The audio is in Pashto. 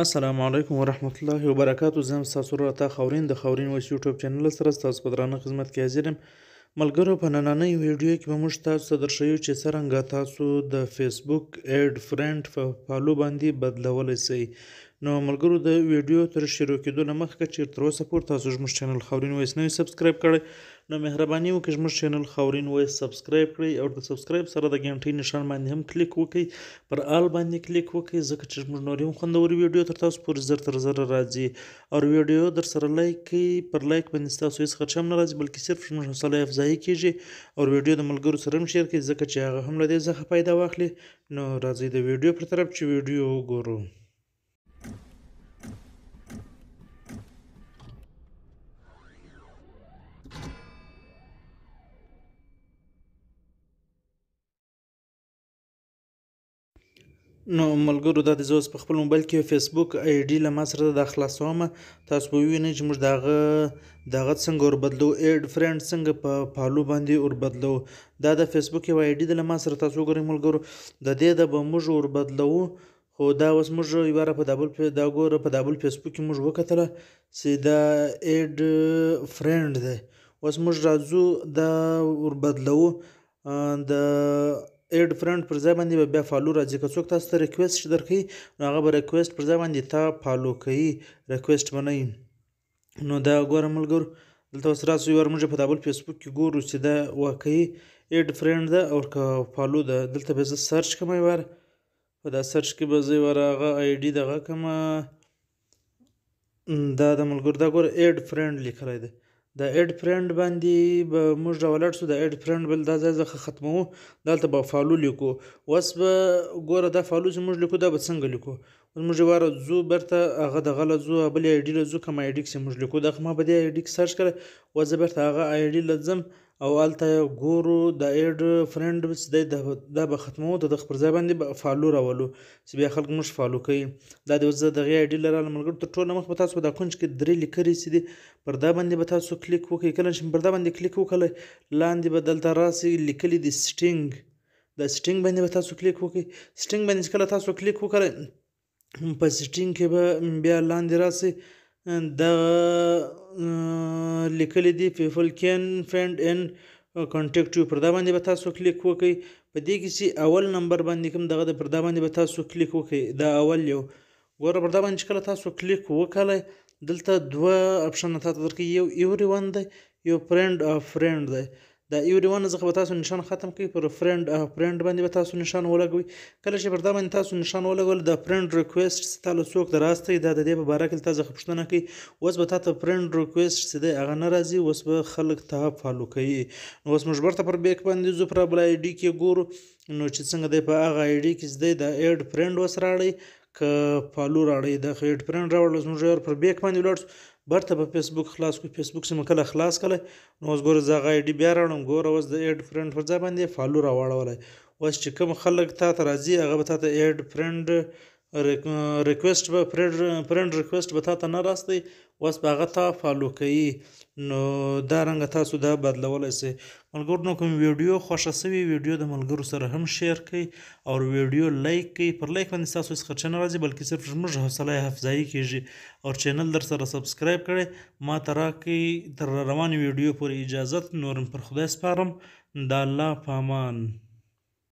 السلام علیکم ورحمت الله وبرکاتو. زه یم ستاسو ورور عطا خاورین د خاورین وایس یوټیوب چینل سره ستاسو په درانه خدمت کې حاضر یم. ملګرو، په نننۍ ویډیو کې به موږ تاسو ته درښیو چې څرنګه تاسو د فیسبوک ایډ فرینډ په فالو باندې بدلولی سئ. نو ملګرو، د ویډیو تر شروع کېدو نه مخکې چې تر اوسه پورې تاسو زموږ چینل خاورین وایس نه وي سبسکرایب کړی، نو مهرباني وکړئ زموږ چینل خاورین وایس سبسکرایب کړئ او د سبسکرایب سره د ګنټۍ نښان باندې هم کلیک وکړئ، پر آل باندې کلیک وکړئ، ځکه چې زموږ نورې هم خوندورې ویډیو تر تاسو پورې زر تر زره راځي. او ویډیو در سره لایک کړئ، پر لایک باندې ستاسو هېڅ خرچه هم نه راځي، بلکې صرف زموږ حوصله افزایي کېږي. او ویډیو د ملګرو سره هم شیر کړئ، ځکه چې هغه هم له دې څخه فایده واخلي. نو راځئ د ویډیو پر طرف چې ویډیو وګورو. نو ملګرو، دا د زه اوس په خپل موبایل کې فیسبوک آی ډي له ما سره د خلاصومه. تاسو به ووینئ چې موږ دغه څنګه وربدلو، ایډ فرینډ څنګه په فالو باندې وربدلو. دا د فیسبوک یو آی ډي ده له ما سره، تاسو وګورئ ملګرو، د دې د به موږ وربدلو. خو دا اوس موږ یوه را دا ګوره په دا بل فیسبوک کې موږ وکتله چې دا ایډ فرینډ دی. اوس موږ راځو دا وربدلو. د ایډ فرینډ پر ځای باندې به بیا فالو راځي. که څوک تاسو ته ریکویسټ درکوي نو هغه به ریکویسټ پر ځای باندې تا فالو کوي، ریکویسټ به نه وي. نو دا ګوره ملګرو، دلته اوس راسو یو وار موږ په دا بل فیسبوک کې ګورو چې دا واقعي ایډ فرینډ ده او که فالو ده. دلته به زه سرچ کوم، یو وار په دا سرچ کې به زه یو وار هغه آی ډي دغه کومه. دا د ملګرو دا ګوره ایډ فرینډ لیکلی دی. د ایډ فرینډ باندې به موږ راولاړ شو. د ایډ فرینډ بل دا ځای څخه ختموو، دلته به فالو لیکو. اوس به ګوره دا فالو چې موږ لیکو دا به څنګه لیکو. اوس موږ یو واره ځو بیرته هغه دغه له ځو، بلې آی ډي له ځو، کوم آی ډي چې موږ لیکو. دغه ما په دې آی ډي کې سرچ کړی. اوس زه بیرته هغه آی ډي له ځم او هلته ګورو د ایډ فرینډ چې دی دا به ختموو، د دغه پر ځای باندې به فالو راولو چې بیا خلک موږ فالو کوي. دا د اوس زه دغې آی ډي له رالم ملګرو. تر ټولو نه مخکې به تاسو په دا کونج کې درې لیکلي چې دي، پر دا باندې به تاسو کلیک وکړئ. کله چې پر دا باندې کلیک وکړئ، لاندې به دلته راسئ لیکلي دي سټینګ. دا سټینګ باندې به تاسو کلیک وکړئ. سټینګ باندې چې کله تاسو کلیک وکړئ، په سټینګ کې به بیا لاندې راسئ، دغه لیکلي دي پیپل کین فینډ ان کانټیکټ یو، پر دا باندې به تاسو کلیک وکړئ. په دې کې چې اول نمبر باندې کوم دغه دی، پر دا باندې به تاسو کلیک وکړئ. دا اول یو ګوره، پر دا باندې چې کله تاسو کلیک وکړئ، دلته دوه اپشنونه تاته درکوي، یو ایوری ون دی، یو فرینډ اف فرینډ دی. دا ایوری ون څخه به تاسو نشان ختم کړئ، پر فرینډ اف فرینډ باندې به تاسو نشان ولګوئ. کله چې پر دا باندې تاسو نشان ولګول، د فرینډ ریکویسټ چې تا له څوک دراستی، دا د دې په باره کې تا څخه پوښتنه کوي. اوس به تاته فرینډ ریکویسټ چې دی هغه نه راځي، اوس به خلک تا فالو کوي. نو اوس موږ بیرته پر بیک باندې ځو، پر بل آی ډي کې ګورو نو چې څنګه دی په هغه آی ډي کې چې دی د ایډ فرینډ اوس راړئ که فالو راړئ. د ایډ فرینډ راوړل، اوس موږ پر بیک باندې ولاړ شو، برته په فیسبوک خلاص کړو. فیسبوک چې مو کله خلاص کړی، نو اوس ګوره زه هغه آی ډي بیا راوړم. ګوره اوس د ایډ فرینډ پر ځای باندې فالو راواړولی. اوس چې کوم خلک تا ته راځي، هغه به تا ته ایډ فرینډ ریکویسټ به فرینډ ریکویسټ به تا ته نه راستی، اوس به هغه تا فالو کوي. نو دا رنګه تاسو دا بدلولی سئ. ملګرو، نو کوم ویډیو خوښه سوي، ویډیو د ملګرو سره هم شیر کړئ او ویډیو لایک کړئ. پر لایک باندې ستاسو هېڅ خرچه نه راځي، بلکې صرف زموږ حوصله افزایي کېږي. او چینل در سره سبسکرایب کړئ، ما ته راکړئ تر روانې ویډیو پورې اجازت. نور پر خدای سپارم. د الله په امان.